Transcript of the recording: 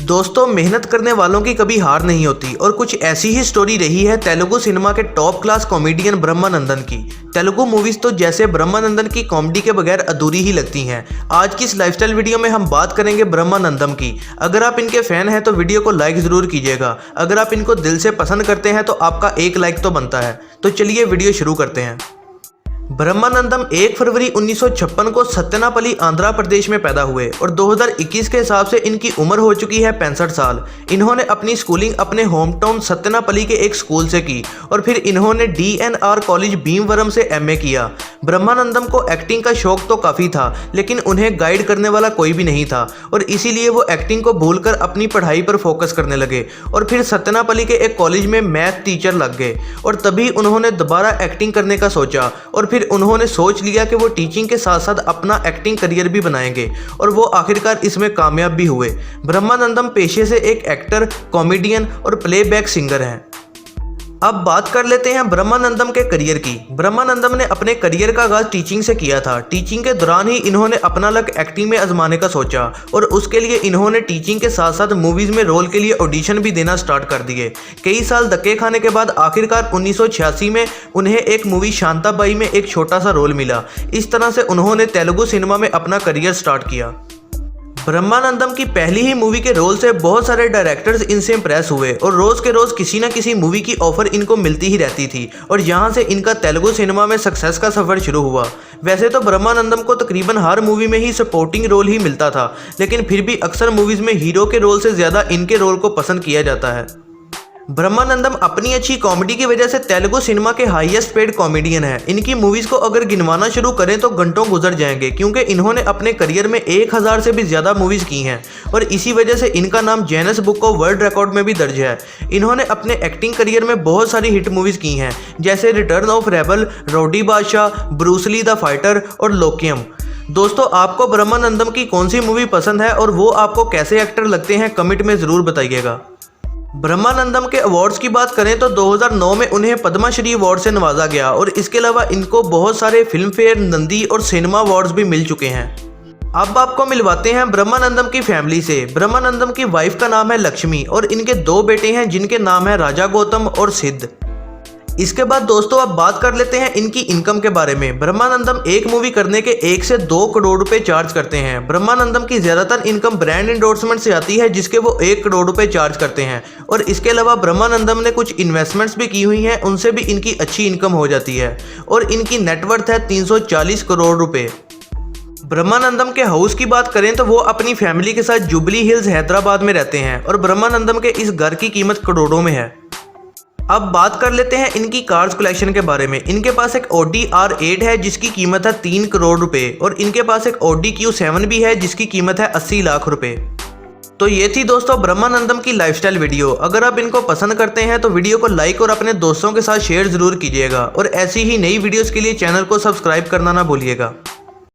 दोस्तों, मेहनत करने वालों की कभी हार नहीं होती और कुछ ऐसी ही स्टोरी रही है तेलुगु सिनेमा के टॉप क्लास कॉमेडियन ब्रह्मानंदन की। तेलुगु मूवीज तो जैसे ब्रह्मानंदन की कॉमेडी के बगैर अधूरी ही लगती हैं। आज की इस लाइफस्टाइल वीडियो में हम बात करेंगे ब्रह्मानंदन की। अगर आप इनके फैन हैं तो वीडियो को लाइक ज़रूर कीजिएगा। अगर आप इनको दिल से पसंद करते हैं तो आपका एक लाइक तो बनता है। तो चलिए वीडियो शुरू करते हैं। ब्रह्मानंदम 1 फरवरी 1956 को सत्तेनापल्ली आंध्र प्रदेश में पैदा हुए और 2021 के हिसाब से इनकी उम्र हो चुकी है 65 साल। इन्होंने अपनी स्कूलिंग अपने होम टाउन सत्तेनापल्ली के एक स्कूल से की और फिर इन्होंने DNR कॉलेज भीमवरम से MA किया। ब्रह्मानंदम को एक्टिंग का शौक तो काफ़ी था, लेकिन उन्हें गाइड करने वाला कोई भी नहीं था और इसीलिए वो एक्टिंग को भूलकर अपनी पढ़ाई पर फोकस करने लगे और फिर सत्तेनापल्ली के एक कॉलेज में मैथ टीचर लग गए और तभी उन्होंने दोबारा एक्टिंग करने का सोचा और फिर उन्होंने सोच लिया कि वो टीचिंग के साथ साथ अपना एक्टिंग करियर भी बनाएंगे और वो आखिरकार इसमें कामयाब भी हुए। ब्रह्मानंदम पेशे से एक एक्टर, कॉमेडियन और प्लेबैक सिंगर हैं। अब बात कर लेते हैं ब्रह्मानंदम के करियर की। ब्रह्मानंदम ने अपने करियर का आगाज टीचिंग से किया था। टीचिंग के दौरान ही इन्होंने अपना लक एक्टिंग में आजमाने का सोचा और उसके लिए इन्होंने टीचिंग के साथ साथ मूवीज में रोल के लिए ऑडिशन भी देना स्टार्ट कर दिए। कई साल धक्के खाने के बाद आखिरकार 1986 में उन्हें एक मूवी शांताबाई में एक छोटा सा रोल मिला। इस तरह से उन्होंने तेलुगु सिनेमा में अपना करियर स्टार्ट किया। ब्रह्मानंदम की पहली ही मूवी के रोल से बहुत सारे डायरेक्टर्स इनसे इंप्रेस हुए और रोज़ के रोज़ किसी न किसी मूवी की ऑफर इनको मिलती ही रहती थी और यहाँ से इनका तेलुगु सिनेमा में सक्सेस का सफ़र शुरू हुआ। वैसे तो ब्रह्मानंदम को तकरीबन हर मूवी में ही सपोर्टिंग रोल ही मिलता था, लेकिन फिर भी अक्सर मूवीज़ में हीरो के रोल से ज़्यादा इनके रोल को पसंद किया जाता है। ब्रह्मानंदम अपनी अच्छी कॉमेडी की वजह से तेलुगु सिनेमा के हाईएस्ट पेड कॉमेडियन हैं। इनकी मूवीज़ को अगर गिनवाना शुरू करें तो घंटों गुजर जाएंगे, क्योंकि इन्होंने अपने करियर में 1000 से भी ज़्यादा मूवीज़ की हैं और इसी वजह से इनका नाम Guinness book of world record में भी दर्ज है। इन्होंने अपने एक्टिंग करियर में बहुत सारी हिट मूवीज़ की हैं, जैसे रिटर्न ऑफ रेबल, रॉडी बादशाह, ब्रूस ली द फाइटर और लोकियम। दोस्तों, आपको ब्रह्मानंदम की कौन सी मूवी पसंद है और वो आपको कैसे एक्टर लगते हैं, कमेंट में ज़रूर बताइएगा। ब्रह्मानंदम के अवार्ड्स की बात करें तो 2009 में उन्हें पद्मश्री अवार्ड से नवाजा गया और इसके अलावा इनको बहुत सारे फिल्म फेयर, नंदी और सिनेमा अवार्ड्स भी मिल चुके हैं। अब आपको मिलवाते हैं ब्रह्मानंदम की फैमिली से। ब्रह्मानंदम की वाइफ का नाम है लक्ष्मी और इनके 2 बेटे हैं जिनके नाम है राजा गौतम और सिद्ध। इसके बाद दोस्तों अब बात कर लेते हैं इनकी इनकम के बारे में। ब्रह्मानंदम एक मूवी करने के 1 से 2 करोड़ रुपए चार्ज करते हैं। ब्रह्मानंदम की ज़्यादातर इनकम ब्रांड एंडोर्समेंट से आती है, जिसके वो 1 करोड़ रुपए चार्ज करते हैं और इसके अलावा ब्रह्मानंदम ने कुछ इन्वेस्टमेंट्स भी की हुई हैं, उनसे भी इनकी अच्छी इनकम हो जाती है और इनकी नेटवर्थ है 340 करोड़ रुपये। ब्रह्मानंदम के हाउस की बात करें तो वो अपनी फैमिली के साथ जुबली हिल्स हैदराबाद में रहते हैं और ब्रह्मानंदम के इस घर की कीमत करोड़ों में है। अब बात कर लेते हैं इनकी कार्स कलेक्शन के बारे में। इनके पास एक Audi R8 है जिसकी कीमत है 3 करोड़ रुपए और इनके पास एक Audi Q7 भी है जिसकी कीमत है 80 लाख रुपए। तो ये थी दोस्तों ब्रह्मानंदम की लाइफस्टाइल वीडियो। अगर आप इनको पसंद करते हैं तो वीडियो को लाइक और अपने दोस्तों के साथ शेयर ज़रूर कीजिएगा और ऐसी ही नई वीडियोज़ के लिए चैनल को सब्सक्राइब करना ना भूलिएगा।